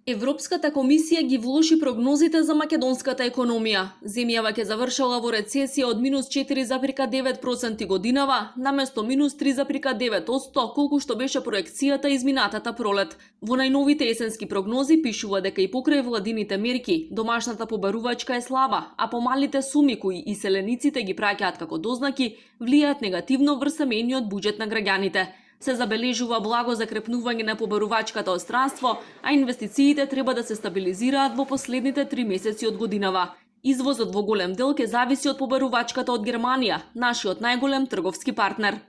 Европската комисија ги влоши прогнозите за македонската економија. Земјава ќе завршала во рецесија од минус 4,9% годинава, наместо минус 3,9%, колку што беше проекцијата изминатата пролет. Во најновите есенски прогнози пишува дека и покрај владините мерки, домашната побарувачка е слаба, а помалите суми кои иселениците ги праќаат како дознаки, влијаат негативно врз семејниот буџет на граѓаните. Се забележува благо закрепнување на побарувачката од странство, а инвестициите треба да се стабилизираат во последните 3 месеци од годинава. Извозот во голем дел ќе зависи од побарувачката од Германија, нашиот најголем трговски партнер.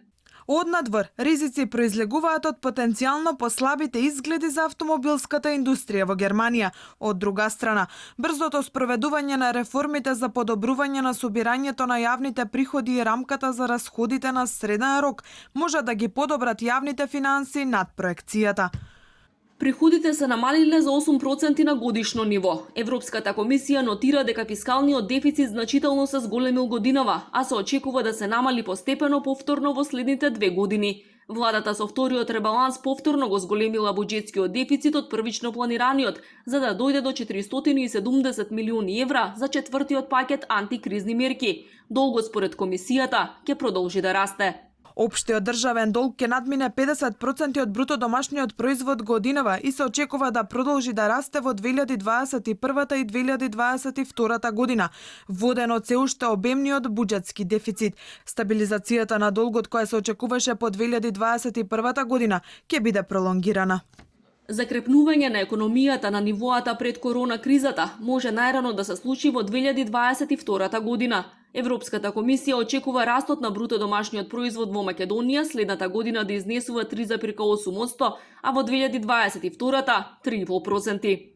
Однадвор, ризици произлегуваат од потенцијално послабите изгледи за автомобилската индустрија во Германија. Од друга страна, брзото спроведување на реформите за подобрување на собирањето на јавните приходи и рамката за расходите на среден рок може да ги подобрат јавните финансии над проекцијата. Приходите се намалиле за 8% на годишно ниво. Европската комисија нотира дека фискалниот дефицит значително се зголемил годинава, а се очекува да се намали постепено повторно во следните 2 години. Владата со вториот ребаланс повторно го зголемила буџетскиот дефицит од првично планираниот, за да дојде до 470 милиони евра за четвртиот пакет антикризни мерки. Долгот според комисијата ќе продолжи да расте. Општиот државен долг ќе надмине 50% од бруто домашниот производ годинава и се очекува да продолжи да расте во 2021 и 2022 година, воден од се уште обемниот буџетски дефицит. Стабилизацијата на долгот која се очекуваше по 2021 година ќе биде пролонгирана. Закрепнување на економијата на нивоата пред корона кризата може најрано да се случи во 2022 година. Европската комисија очекува растот на бруто домашниот производ во Македонија следната година да изнесува 3,8%, а во 2022 3,5%.